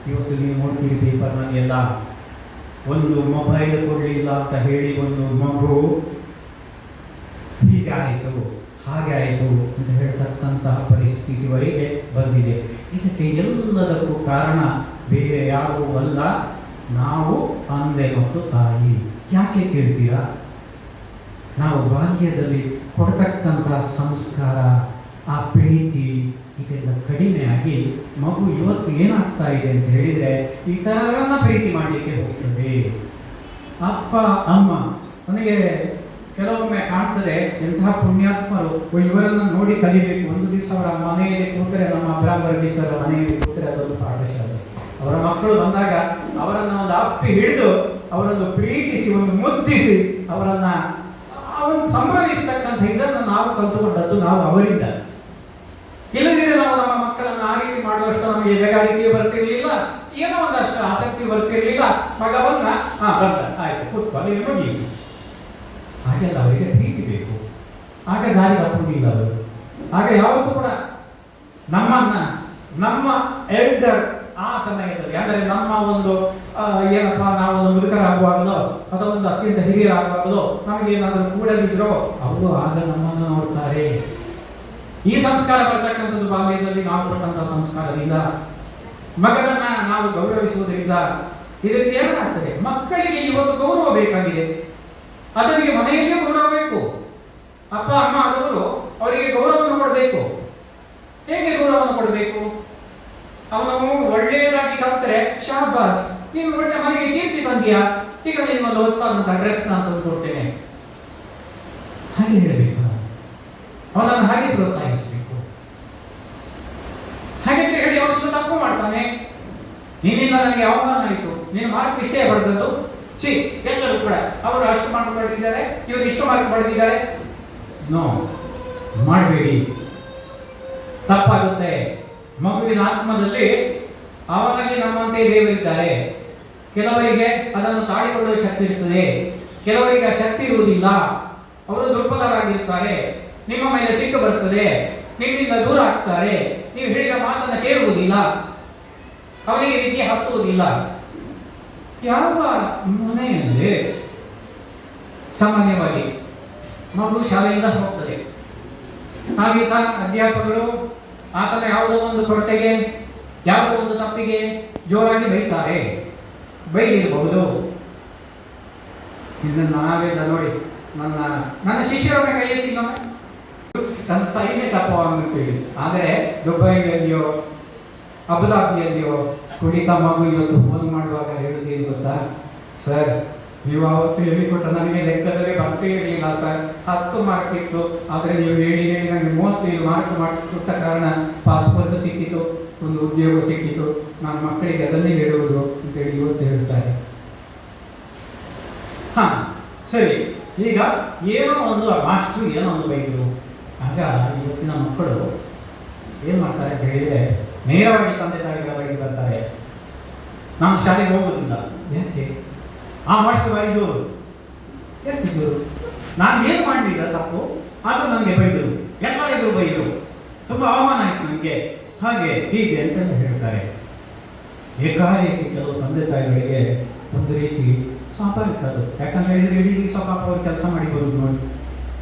ಇವತ್ತು ನೀವು ನೋಡ್ತೀರಿ ಪೇಪರ್ನಲ್ಲಿ ಎಲ್ಲ, ಒಂದು ಮೊಬೈಲ್ ಕೊಡಲಿಲ್ಲ ಅಂತ ಹೇಳಿ ಒಂದು ಮಗು ಹೀಗಾಯಿತು ಹಾಗೆ ಆಯಿತು ಅಂತ ಹೇಳ್ತಕ್ಕಂತಹ ಪರಿಸ್ಥಿತಿವರೆಗೆ ಬಂದಿದೆ. ಇದಕ್ಕೆ ಎಲ್ಲದಕ್ಕೂ ಕಾರಣ ಬೇರೆ ಯಾರೂ ಅಲ್ಲ, ನಾವು ತಂದೆ ಮತ್ತು ತಾಯಿ. ಯಾಕೆ ಕೇಳ್ತೀರಾ? ನಾವು ಬಾಲ್ಯದಲ್ಲಿ ಕೊಡ್ತಕ್ಕಂತಹ ಸಂಸ್ಕಾರ, ಆ ಪ್ರೀತಿ ಇದೆಲ್ಲ ಕಡಿಮೆಯಾಗಿ ಮಗು ಇವತ್ತು ಏನಾಗ್ತಾ ಇದೆ ಅಂತ ಹೇಳಿದರೆ ಇತರರನ್ನ ಪ್ರೀತಿ ಮಾಡಲಿಕ್ಕೆ ಹೋಗ್ತದೆ. ಅಪ್ಪ ಅಮ್ಮ ನನಗೆ ಕೆಲವೊಮ್ಮೆ ಕಾಣ್ತದೆ, ಎಂತಹ ಪುಣ್ಯಾತ್ಮರು ಇವರನ್ನು ನೋಡಿ ಕಲಿಬೇಕು. ಒಂದು ದಿವಸ ಅವರ ಮನೆಯಲ್ಲಿ ಕೂತರೆ, ನಮ್ಮ ಅಬ್ರಾಮ್ ವರ್ಗೀಸರ ಮನೆಯಲ್ಲಿ ಕೂತರೆ ಅದೊಂದು ಪಾಠಶಾಲೆ. ಅವರ ಮಕ್ಕಳು ಬಂದಾಗ ಅವರನ್ನು ಒಂದು ಅಪ್ಪಿ ಹಿಡಿದು ಅವರನ್ನು ಪ್ರೀತಿಸಿ ಒಂದು ಮುದ್ದಿಸಿ ಅವರನ್ನು ಸಂಭ್ರಮಿಸ್ತಕ್ಕಂಥ ಇದನ್ನು ನಾವು ಕಲಿತುಕೊಂಡದ್ದು ನಾವು ಅವರಿಂದ. ಇಲ್ಲದಿದ್ದರೆ ನಾವು ನಮ್ಮ ಮಕ್ಕಳನ್ನು ಆ ರೀತಿ ಮಾಡುವಷ್ಟು ನಮಗೆ ಎದೆಗಾರಿಕೆ ಬರ್ತಿರ್ಲಿಲ್ಲ, ಏನೋ ಒಂದಷ್ಟು ಆಸಕ್ತಿ ಬರ್ತಿರ್ಲಿಲ್ಲ. ಮಗವನ್ನ ಬಂದ ಆಯ್ತು ಕೂತ್ಕೊಂಡು ಮುಗಿ, ಹಾಗೆಲ್ಲ ಅವರಿಗೆ ಪ್ರೀತಿ ಬೇಕು. ಆಗ ದಾರಿ ತಪ್ಪುವುದಿಲ್ಲ ಅವರು. ಆಗ ಯಾವತ್ತೂ ಕೂಡ ನಮ್ಮ ಎಲ್ಡರ್ ಆ ಸಮಯದಲ್ಲಿ, ಅಂದರೆ ನಮ್ಮ ಒಂದು ಏನಪ್ಪ ನಾವು ಒಂದು ಮುದುಕರಾಗುವಾಗಲೋ ಅಥವಾ ಒಂದು ಅತ್ಯಂತ ಹಿರಿಯರಾಗುವಾಗಲೋ ನಮಗೇನಾದರೂ ಕೂಡದಿದ್ರೋ ಅವರು ಆಗ ನಮ್ಮನ್ನು ನೋಡ್ತಾರೆ. ಈ ಸಂಸ್ಕಾರ ಬರ್ತಕ್ಕಂಥದ್ದು ಬಾಲ್ಯದಲ್ಲಿ ನಾವು ಕೊಟ್ಟಂತಹ ಸಂಸ್ಕಾರದಿಂದ, ಮಗನನ್ನ ನಾವು ಗೌರವಿಸುವುದರಿಂದ ಇದರಿಂದ ಏನಾಗ್ತದೆ? ಮಕ್ಕಳಿಗೆ ಇವತ್ತು ಗೌರವ ಬೇಕಾಗಿದೆ. ಅದರಿಗೆ ಮನೆಯಲ್ಲೇ ಗೌರವ ಬೇಕು. ಅಪ್ಪ ಅಮ್ಮ ಆದವರು ಅವರಿಗೆ ಗೌರವವನ್ನು ಕೊಡಬೇಕು. ಹೇಗೆ ಗೌರವವನ್ನು ಕೊಡಬೇಕು? ಅವನು ಒಳ್ಳೆಯದಾಗಿ ಕಲ್ತರೆ ಶಾಬಾಸ್, ನೀನು ಒಳ್ಳೆ ಮನೆಗೆ ಕೀರ್ತಿ ತಂದಿಯಾ, ಈಗ ನಿಮ್ಮಲ್ಲಿ ಹೊಸದಾದಂಥ ಡ್ರೆಸ್ ನಾನು ತಂದು ಕೊಡ್ತೇನೆ, ಹಾಗೆ ಹೇಳಬೇಕು. ಅವನನ್ನು ಹಾಗೆ ಪ್ರೋತ್ಸಾಹಿಸಬೇಕು. ಹಾಗೆ ಹೇಳಿ ಅವನು ತಪ್ಪು ಮಾಡ್ತಾನೆ, ನೀನಿಂದ ನನಗೆ ಅವಮಾನ ಆಯಿತು, ನೀನು ಮಾರ್ಕ್ ಇಷ್ಟೇ ಬರೆದದ್ದು, ಎಲ್ಲರೂ ಕೂಡ ಅವರು ಅಷ್ಟು ಮಾರ್ಕ್ ಪಡೆದಿದ್ದಾರೆ, ಇವರು ಇಷ್ಟು ಮಾರ್ಕ್ ಪಡೆದಿದ್ದಾರೆ. ನೋ, ಮಾಡಬೇಡಿ, ತಪ್ಪಾಗುತ್ತೆ. ಮಗುವಿನ ಆತ್ಮದಲ್ಲಿ ಅವನಲ್ಲಿ ನಮ್ಮಂತೆ ದೇವರಿದ್ದಾರೆ. ಕೆಲವರಿಗೆ ಅದನ್ನು ತಾಳಿಕೊಳ್ಳುವ ಶಕ್ತಿ ಇರುತ್ತದೆ, ಕೆಲವರಿಗೆ ಆ ಶಕ್ತಿ ಇರುವುದಿಲ್ಲ. ಅವರು ದುರ್ಬಲರಾಗಿರ್ತಾರೆ, ನಿಮ್ಮ ಮೇಲೆ ಸಿಟ್ಟು ಬರ್ತದೆ, ನಿಮ್ಮಿಂದ ದೂರ ಆಗ್ತಾರೆ. ನೀವು ಹೇಳಿದ ಮಾತನ್ನು ಕೇಳುವುದಿಲ್ಲ, ಅವನಿಗೆ ವಿದ್ಯೆ ಹತ್ತುವುದಿಲ್ಲ. ಯಾವ ಮನೆಯಲ್ಲಿ ಸಾಮಾನ್ಯವಾಗಿ ಮಗು ಶಾಲೆಯಿಂದ ಹೋಗ್ತದೆ, ಆ ದಿವಸ ಅಧ್ಯಾಪಕರು ಆತನ ಯಾವುದೋ ಒಂದು ಕೊರತೆಗೆ, ಯಾವುದೋ ಒಂದು ತಪ್ಪಿಗೆ ಜೋರಾಗಿ ಬೈತಾರೆ, ಬೈದಿರಬಹುದು. ಇದನ್ನು ನಾವೆಲ್ಲ ನೋಡಿ ನನ್ನ ಶಿಷ್ಯರ ಕೈ ಎತ್ತಿ ನನ್ನ ಸೈನ್ಯ ತಪ್ಪ ಅನ್ನುತ್ತೇವೆ. ಆದರೆ ದುಬೈಯಲ್ಲಿಯೋ ಅಬುದಾಬಿಯಲ್ಲಿಯೋ ಕುಡಿತ ಮಗು ಇವತ್ತು ಫೋನ್ ಮಾಡುವಾಗ ಹೇಳುವುದೇನು ಗೊತ್ತಾ, ಸರ್ ನೀವು ಆವತ್ತು ಹೇಳಿಕೊಟ್ಟ ನನಗೆ ಲೆಕ್ಕದಲ್ಲಿ ಬರ್ತೇ ಇರಲಿಲ್ಲ ಸರ್, 10 ಮಾರ್ಕ್ ಇತ್ತು, ಆದರೆ ನೀವು ಹೇಳಿ ನನಗೆ 35 ಮಾರ್ಕ್ ಕೊಟ್ಟ ಕಾರಣ ಪಾಸ್ಪೋರ್ಟ್ ಸಿಕ್ಕಿತು, ಒಂದು ಉದ್ಯೋಗ ಸಿಕ್ಕಿತು, ನನ್ನ ಮಕ್ಕಳಿಗೆ ಅದನ್ನೇ ಹೇಳುವುದು ಅಂತೇಳಿ ಇವತ್ತು ಹೇಳ್ತಾರೆ. ಸರಿ, ಈಗ ಏನೋ ಒಂದು ಮಾಸ್ಟ್ರು ಏನೋ ಒಂದು ಬೈದರು. ಆಗ ಇವತ್ತಿನ ಮಕ್ಕಳು ಏನು ಮಾಡ್ತಾರೆ ಅಂತ ಹೇಳಿದರೆ, ನೇರವಾಗಿ ತಂದೆ ತಾಯಿಗಳ ಬಳಿ ಬರ್ತಾರೆ, ನಾನು ಶಾಲೆಗೆ ಹೋಗೋದಿಲ್ಲ. ಯಾಕೆ? ಆ ಮಾಸ್ಟರ್ ಬೈದರು. ಯಾಕಿದ್ರು? ನಾನು ಏನು ಮಾಡಲಿಲ್ಲ ತಪ್ಪು, ಆದರೂ ನನಗೆ ಬೈದರು, ಎಲ್ಲರಿಗೂ ಬೈದರು, ತುಂಬ ಅವಮಾನ ಆಯಿತು ನನಗೆ, ಹಾಗೆ ಹೀಗೆ ಅಂತೆಲ್ಲ ಹೇಳ್ತಾರೆ. ಏಕಾಏಕಿ ಕೆಲವು ತಂದೆ ತಾಯಿಗಳಿಗೆ ಒಂದು ರೀತಿ ಸ್ವಾಭಾವಿಕ ಅದು. ಯಾಕಂತ ಹೇಳಿದರೆ ಇಡೀ ದಿವಸ ಪಾಪ ಅವರು ಕೆಲಸ ಮಾಡಿ ಬರೋದು ನೋಡಿ,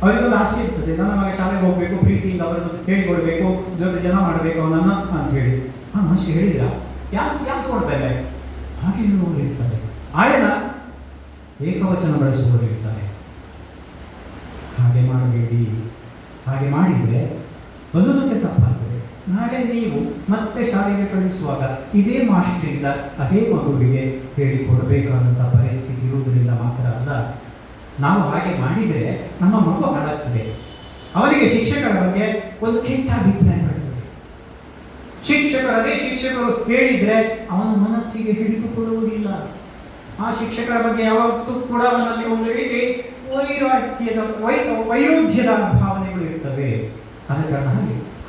ಅವರಿಗೊಂದು ಆಸೆ ಇರ್ತದೆ, ನನ್ನ ಮಗ ಶಾಲೆಗೆ ಹೋಗಬೇಕು, ಪ್ರೀತಿಯಿಂದ ಅವರನ್ನು ಹೇಳಿಕೊಡ್ಬೇಕು, ದೊಡ್ಡ ಜನ ಮಾಡಬೇಕು ಅವನನ್ನು ಅಂತ ಹೇಳಿ. ಮನುಷ್ಯ ಹೇಳಿದ್ರ ಯಾಕೆ ಕೊಡ್ಬೇಕ? ಹಾಗೆ ಹೇಳುವವರು ಇರ್ತಾರೆ, ಆಯನ ಏಕವಚನ ಬಳಸುವವರು ಇರ್ತಾರೆ. ಹಾಗೆ ಮಾಡಬೇಡಿ, ಹಾಗೆ ಮಾಡಿದರೆ ಅದು ದೊಡ್ಡ ತಪ್ಪಾಗ್ತದೆ. ನಾಳೆ ನೀವು ಮತ್ತೆ ಶಾಲೆಗೆ ಕಳಿಸುವಾಗ ಇದೇ ಮಾಸ್ಟ್ರಿಂದ ಅದೇ ಮಗುವಿಗೆ ಹೇಳಿಕೊಡಬೇಕಾದಂಥ ಪರಿಸ್ಥಿತಿ ಇರುವುದರಿಂದ ಮಾತ್ರ ಅಲ್ಲ, ನಾವು ಹಾಗೆ ಮಾಡಿದರೆ ನಮ್ಮ ಮಗು ಹಾಳಾಗ್ತದೆ. ಅವನಿಗೆ ಶಿಕ್ಷಕರ ಬಗ್ಗೆ ಒಂದು ಕೆಟ್ಟ ಅಭಿಪ್ರಾಯ ಬರ್ತದೆ. ಅದೇ ಶಿಕ್ಷಕರು ಹೇಳಿದರೆ ಅವನ ಮನಸ್ಸಿಗೆ ಹಿಡಿದುಕೊಳ್ಳುವುದಿಲ್ಲ. ಆ ಶಿಕ್ಷಕರ ಬಗ್ಗೆ ಯಾವತ್ತೂ ಕೂಡ ಅವನಲ್ಲಿ ಒಂದು ರೀತಿ ವೈರುಧ್ಯದ ಭಾವನೆಗಳು ಇರ್ತವೆ. ಆದ ಕಾರಣ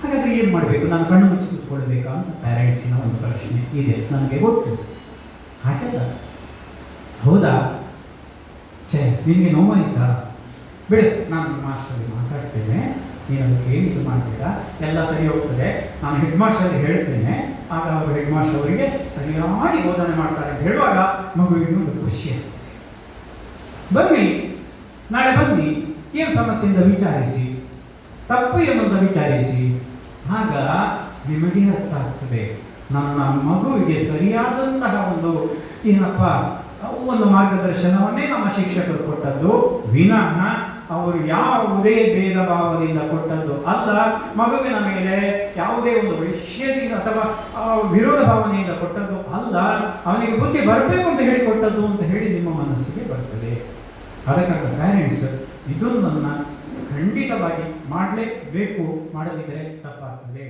ಹಾಗಾದರೆ ಏನು ಮಾಡಬೇಕು? ನಾನು ಕಣ್ಣು ಮುಚ್ಚಿ ಕೂತ್ಕೊಳ್ಬೇಕಾ ಅಂತ ಪ್ಯಾರೆಂಟ್ಸಿನ ಒಂದು ಪ್ರಶ್ನೆ ಇದೆ, ನನಗೆ ಗೊತ್ತು. ಹಾಗಲ್ಲ, ಹೌದಾ ನಿನಗೆ ನೋವಾಯ್ತಾ, ಬಿಡು, ನಾನು ಮಾಸ್ಟರ್ಗೆ ಮಾತಾಡ್ತೇನೆ, ನೀನು ಅದಕ್ಕೆ ಏನಿದು ಮಾಡಬೇಡ, ಎಲ್ಲ ಸರಿ ಹೋಗ್ತದೆ, ನಾನು ಹೆಡ್ ಮಾಸ್ಟರ್ಗೆ ಹೇಳ್ತೇನೆ, ಆಗ ಅವರು ಹೆಡ್ ಮಾಸ್ಟರ್ ಅವರಿಗೆ ಸರಿಯಾಗಿ ಬೋಧನೆ ಮಾಡ್ತಾರೆ ಅಂತ ಹೇಳುವಾಗ ಮಗುವಿಗೆ ಒಂದು ಖುಷಿ ಆಗ್ತದೆ. ಬನ್ನಿ, ನಾಳೆ ಬನ್ನಿ, ಏನು ಸಮಸ್ಯೆಯಿಂದ ವಿಚಾರಿಸಿ, ತಪ್ಪು ಏನಂತ ವಿಚಾರಿಸಿ, ಆಗ ನಿಮಗೆ ಅರ್ಥ ಆಗ್ತದೆ. ನನ್ನ ಮಗುವಿಗೆ ಸರಿಯಾದಂತಹ ಒಂದು ಮಾರ್ಗದರ್ಶನವನ್ನೇ ನಮ್ಮ ಶಿಕ್ಷಕರು ಕೊಟ್ಟದ್ದು, ವಿನಃ ಅವರು ಯಾವುದೇ ಭೇದ ಭಾವದಿಂದ ಕೊಟ್ಟದ್ದು ಅಲ್ಲ. ಮಗುವಿನ ಮೇಲೆ ಯಾವುದೇ ಒಂದು ವಿಷಯದಿಂದ ಅಥವಾ ವಿರೋಧ ಭಾವನೆಯಿಂದ ಕೊಟ್ಟದ್ದು ಅಲ್ಲ. ಅವನಿಗೆ ಬುದ್ಧಿ ಬರಬೇಕು ಅಂತ ಹೇಳಿ ಕೊಟ್ಟದ್ದು ಅಂತ ಹೇಳಿ ನಿಮ್ಮ ಮನಸ್ಸಿಗೆ ಬರ್ತದೆ. ಅದಕ್ಕಾಗಿ ಪ್ಯಾರೆಂಟ್ಸ್ ಇದನ್ನು ಖಂಡಿತವಾಗಿ ಮಾಡಲೇಬೇಕು, ಮಾಡದಿದ್ದರೆ ತಪ್ಪಾಗ್ತದೆ.